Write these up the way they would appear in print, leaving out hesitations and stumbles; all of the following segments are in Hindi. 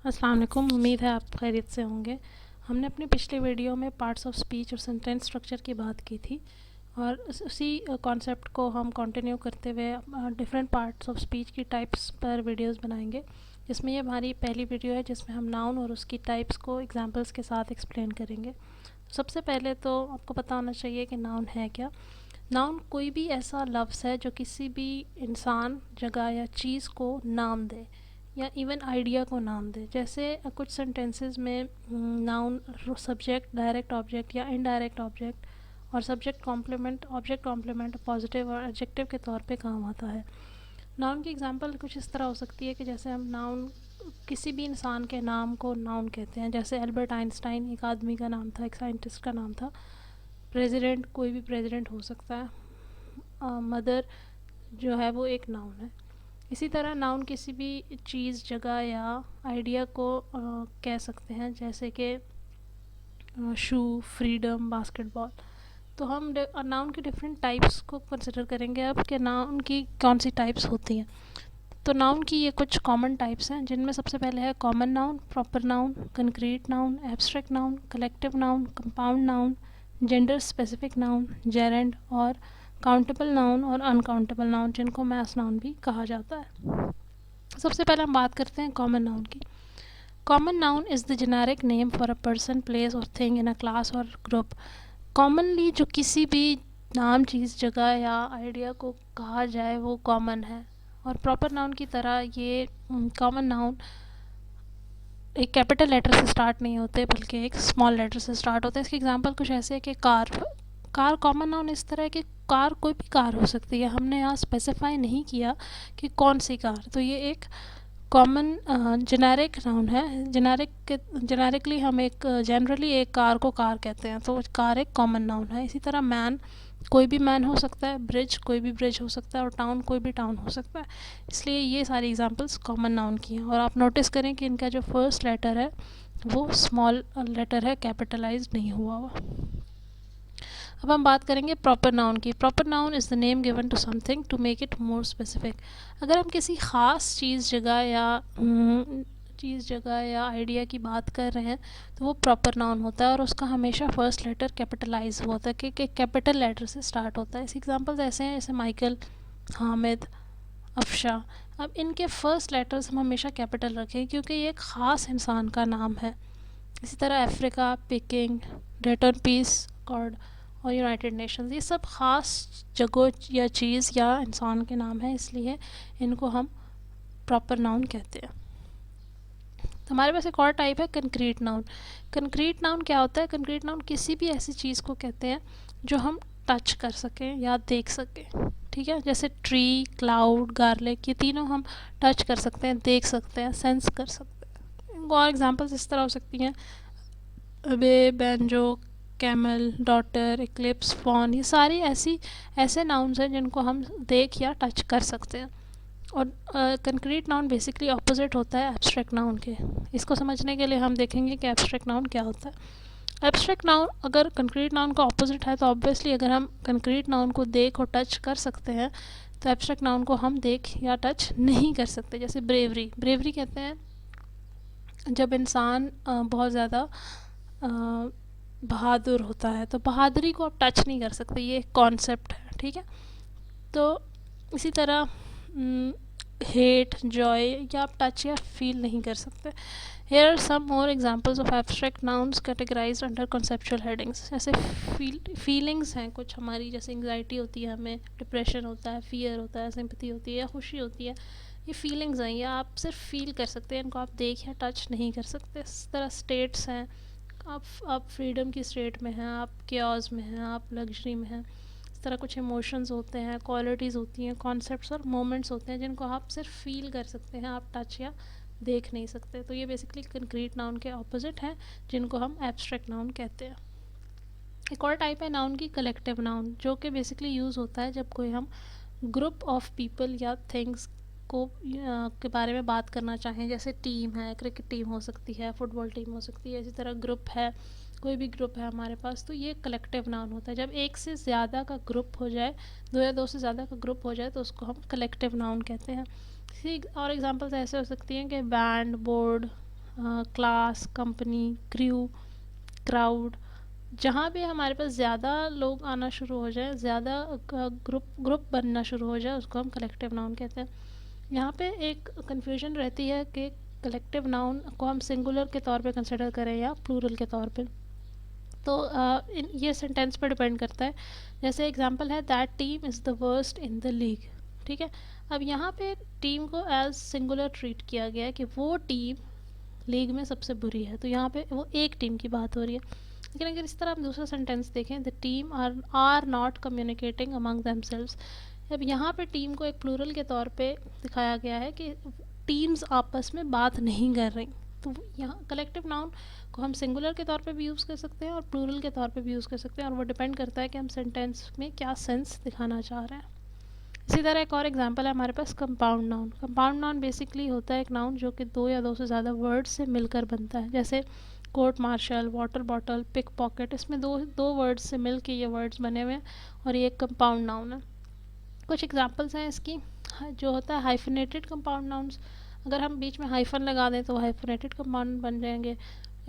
अस्सलाम वालेकुम। उम्मीद है आप खैरियत से होंगे। हमने अपनी पिछली वीडियो में पार्ट्स ऑफ स्पीच और सेंटेंस स्ट्रक्चर की बात की थी और उसी कॉन्सेप्ट को हम कंटिन्यू करते हुए डिफरेंट पार्ट्स ऑफ स्पीच की टाइप्स पर वीडियोस बनाएंगे, जिसमें ये हमारी पहली वीडियो है जिसमें हम नाउन और उसकी टाइप्स को एग्जांपल्स के साथ एक्सप्लेन करेंगे। सबसे पहले तो आपको पता होना चाहिए कि नाउन है क्या। नाउन कोई भी ऐसा लफ्ज़ है जो किसी भी इंसान, जगह या चीज़ को नाम दे या इवन आइडिया को नाम दे। जैसे कुछ सेंटेंसेस में नाउन सब्जेक्ट, डायरेक्ट ऑब्जेक्ट या इनडायरेक्ट ऑब्जेक्ट और subject complement, object complement, positive और एडजेक्टिव के तौर पे काम आता है। नाउन की एग्जांपल कुछ इस तरह हो सकती है कि जैसे हम नाउन किसी भी इंसान के नाम को नाउन कहते हैं। जैसे एल्बर्ट आइंस्टाइन एक आदमी का नाम था, एक साइंटिस्ट का नाम था। प्रेसिडेंट, कोई भी प्रेसिडेंट हो सकता है। मदर जो है वो एक नाउन है। इसी तरह नाउन किसी भी चीज़, जगह या आइडिया को कह सकते हैं, जैसे कि शू, फ्रीडम, बास्केटबॉल। तो हम नाउन के डिफरेंट टाइप्स को कंसिडर करेंगे अब कि नाउन की कौन सी टाइप्स होती हैं। तो नाउन की ये कुछ कॉमन टाइप्स हैं, जिनमें सबसे पहले है common noun, proper noun, concrete noun, abstract noun, collective noun, compound noun, gender specific noun, gerund और काउंटेबल नाउन और अनकाउंटेबल नाउन, जिनको मैस नाउन भी कहा जाता है। सबसे पहले हम बात करते हैं कॉमन नाउन की। Common noun is the generic name for a person, place और थिंग इन अ क्लास और ग्रुप। कॉमनली जो किसी भी नाम, चीज़, जगह या आइडिया को कहा जाए वो कॉमन है। और प्रॉपर नाउन की तरह ये कॉमन नाउन एक कैपिटल लेटर से स्टार्ट नहीं होते बल्कि एक स्मॉल लेटर से स्टार्ट होते हैं। इसके एग्जांपल कुछ ऐसे है कि कार। कार कॉमन नाउन इस तरह है कि कार कोई भी कार हो सकती है, हमने यहाँ स्पेसिफाई नहीं किया कि कौन सी कार। तो ये एक कॉमन जेनेरिक नाउन है। जेनेरिकली हम एक जनरली एक कार को कार कहते हैं, तो कार एक कॉमन नाउन है। इसी तरह मैन, कोई भी मैन हो सकता है। ब्रिज, कोई भी ब्रिज हो सकता है। और टाउन, कोई भी टाउन हो सकता है। इसलिए ये सारी एग्जांपल्स कॉमन नाउन की हैं। और आप नोटिस करें कि इनका जो फर्स्ट लेटर है वो स्मॉल लेटर है, कैपिटलाइज नहीं हुआ हुआ। अब हम बात करेंगे प्रॉपर नाउन की। Proper noun is the name given to something to make it more specific. अगर हम किसी ख़ास चीज़, जगह या आइडिया की बात कर रहे हैं तो वो प्रॉपर नाउन होता है और उसका हमेशा फर्स्ट लेटर कैपिटलाइज हुआ होता है, कि कैपिटल लेटर से स्टार्ट होता है। इस एग्जांपल्स ऐसे हैं जैसे माइकल, हामिद, अफशा। अब इनके फर्स्ट लेटर्स हम हमेशा कैपिटल रखें क्योंकि ये एक ख़ास इंसान का नाम है। इसी तरह Africa, Peking, Dayton peace accord और यूनाइटेड नेशंस, ये सब ख़ास जगह या चीज़ या इंसान के नाम हैं, इसलिए इनको हम प्रॉपर नाउन कहते हैं। तो हमारे पास एक और टाइप है कंक्रीट नाउन। कंक्रीट नाउन क्या होता है? कंक्रीट नाउन किसी भी ऐसी चीज़ को कहते हैं जो हम टच कर सकें या देख सकें। ठीक है, जैसे ट्री, क्लाउड, गार्लिक, ये तीनों हम टच कर सकते हैं, देख सकते हैं, सेंस कर सकते हैं। और एग्जांपल्स इस तरह हो सकती हैं bay, banjo, camel, daughter, eclipse, fawn, ये सारी ऐसे नाउन्स हैं जिनको हम देख या टच कर सकते हैं। और कंक्रीट नाउन बेसिकली ऑपोजिट होता है एब्स्ट्रैक्ट नाउन के। इसको समझने के लिए हम देखेंगे कि एब्स्ट्रैक्ट नाउन क्या होता है। एब्स्ट्रैक्ट नाउन अगर कंक्रीट नाउन का ऑपोजिट है तो ऑब्वियसली अगर हम कंक्रीट नाउन को देख और टच कर सकते हैं तो एब्स्ट्रैक्ट नाउन को हम देख या टच नहीं कर सकते। जैसे ब्रेवरी। ब्रेवरी कहते हैं जब इंसान बहुत ज़्यादा बहादुर होता है, तो बहादुरी को आप टच नहीं कर सकते, ये एक कॉन्सेप्ट है। ठीक है, तो इसी तरह हेट, जॉय, या आप टच या फील नहीं कर सकते। Here are some more examples of abstract nouns categorised under conceptual headings. जैसे फीलिंग्स हैं कुछ हमारी, जैसे एंग्जाइटी होती है हमें, डिप्रेशन होता है, फियर होता है, सिंपैथी होती है या खुशी होती है। ये फीलिंग्स हैं, या आप सिर्फ फील कर सकते हैं, इनको आप देख या टच नहीं कर सकते। इस तरह स्टेट्स हैं, आप फ्रीडम की स्टेट में हैं, आप क्योस में हैं, आप लग्जरी में हैं। इस तरह कुछ इमोशंस होते हैं, क्वालिटीज़ होती हैं, कॉन्सेप्ट्स और मोमेंट्स होते हैं जिनको आप सिर्फ फील कर सकते हैं, आप टच या देख नहीं सकते। तो ये बेसिकली कंक्रीट नाउन के ऑपोजिट हैं, जिनको हम एब्स्ट्रैक्ट नाउन कहते हैं। एक और टाइप है नाउन की कलेक्टिव नाउन, जो कि बेसिकली यूज़ होता है जब कोई हम ग्रुप ऑफ पीपल या थिंग्स को के बारे में बात करना चाहें। जैसे टीम है, क्रिकेट टीम हो सकती है, फुटबॉल टीम हो सकती है। इसी तरह ग्रुप है, कोई भी ग्रुप है हमारे पास, तो ये कलेक्टिव नाउन होता है। जब एक से ज़्यादा का ग्रुप हो जाए, दो या दो से ज़्यादा का ग्रुप हो जाए, तो उसको हम कलेक्टिव नाउन कहते हैं। इसी और एग्जांपल्स ऐसे हो सकती हैं कि band, board, class, company, crew, crowd. जहाँ भी हमारे पास ज़्यादा लोग आना शुरू हो जाए, ज़्यादा ग्रुप बनना शुरू हो जाए, उसको हम कलेक्टिव नाउन कहते हैं। यहाँ पे एक कन्फ्यूजन रहती है कि कलेक्टिव नाउन को हम सिंगुलर के तौर पे कंसिडर करें या प्लूरल के तौर पे। तो ये सेंटेंस पर डिपेंड करता है। जैसे एग्जांपल है, that team is the worst in the league. ठीक है, अब यहाँ पे टीम को एज सिंगुलर ट्रीट किया गया है कि वो टीम लीग में सबसे बुरी है, तो यहाँ पे वो एक टीम की बात हो रही है। लेकिन अगर इस तरह हम दूसरा सेंटेंस देखें, the team are not communicating among themselves. अब यहाँ पे टीम को एक प्लूरल के तौर पे दिखाया गया है कि टीम्स आपस में बात नहीं कर रही। तो यहाँ कलेक्टिव नाउन को हम सिंगुलर के तौर पे भी यूज़ कर सकते हैं और प्लूरल के तौर पे भी यूज़ कर सकते हैं, और वो डिपेंड करता है कि हम सेंटेंस में क्या सेंस दिखाना चाह रहे हैं। इसी तरह एक और एग्जांपल है हमारे पास compound noun. Compound noun basically होता है एक नाउन जो कि दो या दो से ज़्यादा वर्ड से मिलकर बनता है। जैसे court martial, water bottle, pick pocket, इसमें दो दो वर्ड्स से मिल के ये वर्ड्स बने हुए हैं और ये एक कंपाउंड नाउन है। कुछ एग्जांपल्स हैं इसकी, जो होता है हाइफिनेटेड कंपाउंड नाउन्स। अगर हम बीच में हाइफन लगा दें तो हाइफिनेटेड कंपाउंड बन जाएंगे।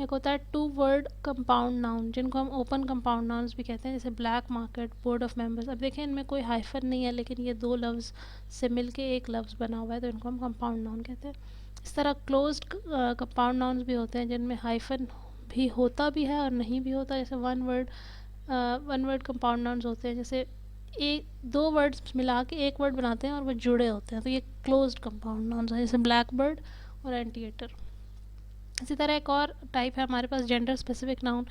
एक होता है टू वर्ड कंपाउंड नाउन, जिनको हम ओपन कंपाउंड नाउन्स भी कहते हैं, जैसे black market, board of members. अब देखें इनमें कोई हाइफन नहीं है, लेकिन ये दो लफ्ज़ से मिलके एक लफ्ज़ बना हुआ है, तो इनको हम कंपाउंड नाउन कहते हैं। इस तरह क्लोज्ड कंपाउंड नाउन्स भी होते हैं जिनमें हाइफन भी होता भी है और नहीं भी होता। जैसे वन वर्ड कंपाउंड नाउन्स होते हैं, जैसे एक दो वर्ड्स मिला के एक वर्ड बनाते हैं और वो जुड़े होते हैं, तो ये क्लोज्ड कंपाउंड नाउन्स हैं, जैसे ब्लैक बर्ड और एंटीएटर। इसी तरह एक और टाइप है हमारे पास जेंडर स्पेसिफिक नाउन,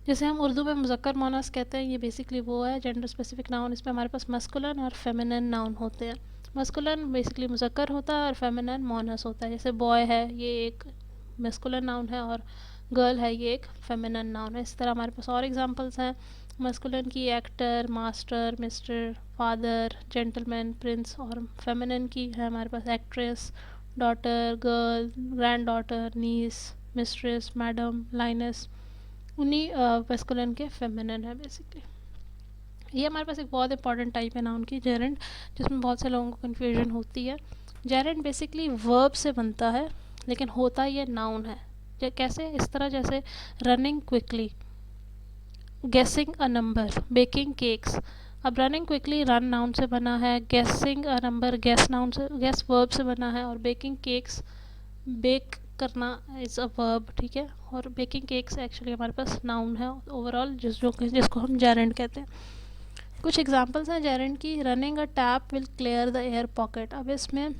जैसे हम उर्दू में मुज़क्कर मोनस कहते हैं, ये बेसिकली वो है जेंडर स्पेसिफिक नाउन। इसमें हमारे पास मस्कुलिन और फेमिनिन नाउन होते हैं। मस्कुलिन बेसिकली मुज़क्कर होता है और फेमिनिन मोनस होता है। जैसे बॉय है, ये एक मस्कुलिन नाउन है, और गर्ल है, ये एक फेमिनिन नाउन है। इस तरह हमारे पास और एग्जांपल्स हैं मस्कुलिन की actor, master, mister, father, gentleman, prince, और फेमिनिन की है हमारे पास actress, daughter, girl, granddaughter, niece, mistress, madam, lioness. उन्हीं मस्कुलिन के फेमिनिन है बेसिकली। ये हमारे पास एक बहुत इंपॉर्टेंट टाइप है नाउन की, जेरेंड, जिसमें बहुत से लोगों को कन्फ्यूजन होती है। जेरेंड बेसिकली वर्ब से बनता है, लेकिन होता ये नाउन है। कैसे? इस तरह जैसे रनिंग क्विकली, गेसिंग अ नंबर, बेकिंग केक्स। अब रनिंग क्विकली रन नाउन से बना है, गेसिंग अ नंबर गेस नाउन से, गेस वर्ब से बना है, और बेकिंग केक्स बेक करना इज़ अ वर्ब। ठीक है, और बेकिंग केक्स एक्चुअली हमारे पास नाउन है ओवरऑल, जिसको हम जेरेंड कहते हैं। कुछ एग्जांपल्स हैं जेरेंड की, running a tap will clear the air pocket. अब इसमें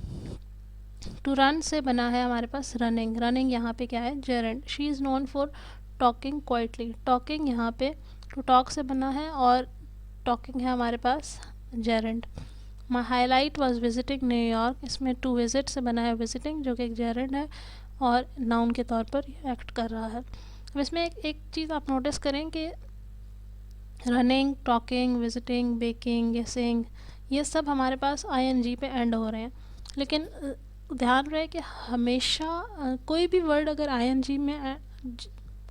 टू रन से बना है हमारे पास रनिंग, रनिंग यहाँ पे क्या है? Gerund. She is known for talking quietly, talking यहाँ पे टू टॉक से बना है और टॉकिंग है हमारे पास gerund. My highlight was visiting New York, इसमें टू विजिट से बना है विजिटिंग, जो कि एक जेरेंड है और नाउन के तौर पर एक्ट कर रहा है। अब इसमें एक चीज़ आप नोटिस करें कि रनिंग, टॉकिंग, विजिटिंग, बेकिंग, गेसिंग, ये सब हमारे पास आईएनजी पे एंड हो रहे हैं। लेकिन ध्यान रहे कि हमेशा कोई भी वर्ड अगर आईएनजी में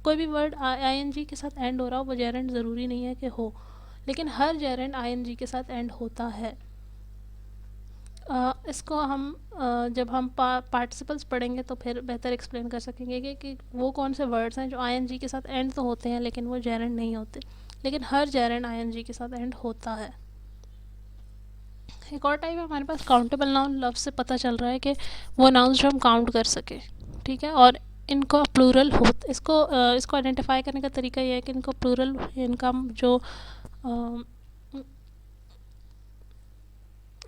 कोई भी वर्ड आईएनजी के साथ एंड हो रहा हो, वो जेरेंड ज़रूरी नहीं है कि हो, लेकिन हर जेरेंड आईएनजी के साथ एंड होता है। इसको हम जब हम पार्टिसिपल्स पढ़ेंगे तो फिर बेहतर एक्सप्लेन कर सकेंगे कि वो कौन से वर्ड्स हैं जो आईएनजी के साथ एंड तो होते हैं लेकिन वो जेरेंड नहीं होते, लेकिन हर जेरेंड आईएनजी के साथ एंड होता है। एक और टाइप है हमारे पास काउंटेबल नाउन। लफ्ज़ से पता चल रहा है कि वो नाउन्स जो हम काउंट कर सके। ठीक है, और इनका प्लूरल हो, इसको आइडेंटिफाई करने का तरीका ये है कि इनको प्लूरल, इनका जो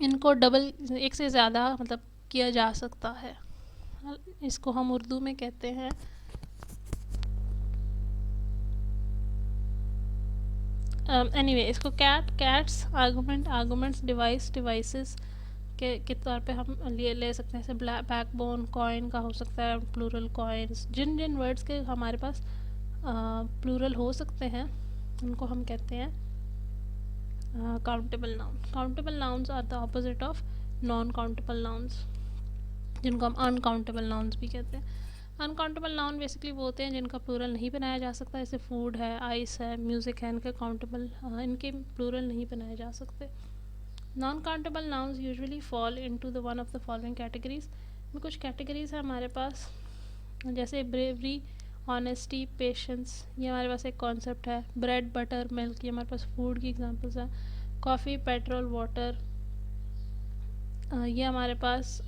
इनको डबल, एक से ज़्यादा मतलब किया जा सकता है। इसको हम उर्दू में कहते हैं एनीवे इसको कैट्स, आर्गूमेंट्स, डिवाइसेस के तौर पे हम ले सकते हैं। जैसे बैकबोन, कॉइन का हो सकता है प्लूरल, कॉइन्स। जिन वर्ड्स के हमारे पास प्लूरल हो सकते हैं उनको हम कहते हैं countable noun. Countable nouns are the opposite of non countable nouns, जिनको हम अनकाउंटेबल नाउन्स भी कहते हैं। अनकाउंटेबल नाउन बेसिकली वो होते हैं जिनका प्लूरल नहीं बनाया जा सकता, जैसे फूड है, आइस है, म्यूज़िक है, इनके काउंटेबल इनके प्लूरल नहीं बनाए जा सकते। Non countable nouns usually fall into the one of the following categories. में कुछ कैटेगरीज है हमारे पास, जैसे ब्रेवरी, ऑनेस्टी, पेशेंस, ये हमारे पास एक कॉन्सेप्ट है। ब्रेड, बटर, मिल्क, ये हमारे पास फूड की एग्जांपल्स हैं। कॉफ़ी, पेट्रोल, वाटर, ये हमारे पास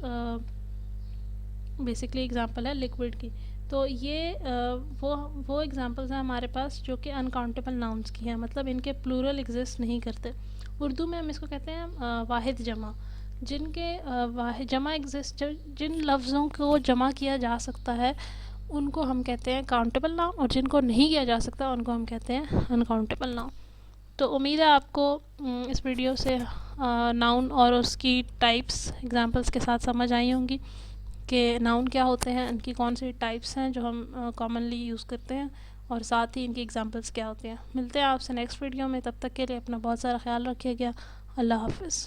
बेसिकली एग्जांपल है लिक्विड की। तो ये वो एग्जांपल्स हैं हमारे पास जो कि अनकाउंटेबल नाउन्स की हैं, मतलब इनके प्लूरल एग्जिस्ट नहीं करते। उर्दू में हम इसको कहते हैं वाहिद जमा। जिनके जमा एग्जिस्ट, जिन लफ्ज़ों को जमा किया जा सकता है उनको हम कहते हैं काउंटेबल नाउन, और जिनको नहीं किया जा सकता उनको हम कहते हैं अनकाउंटेबल नाउन। तो उम्मीद है आपको इस वीडियो से नाउन और उसकी टाइप्स एग्जांपल्स के साथ समझ आई होंगी कि नाउन क्या होते हैं, इनकी कौन सी टाइप्स हैं जो हम कॉमनली यूज़ करते हैं, और साथ ही इनकी एग्जांपल्स क्या होते हैं। मिलते हैं आपसे नेक्स्ट वीडियो में, तब तक के लिए अपना बहुत सारा ख्याल रखिएगा। अल्लाह हाफ़िज़।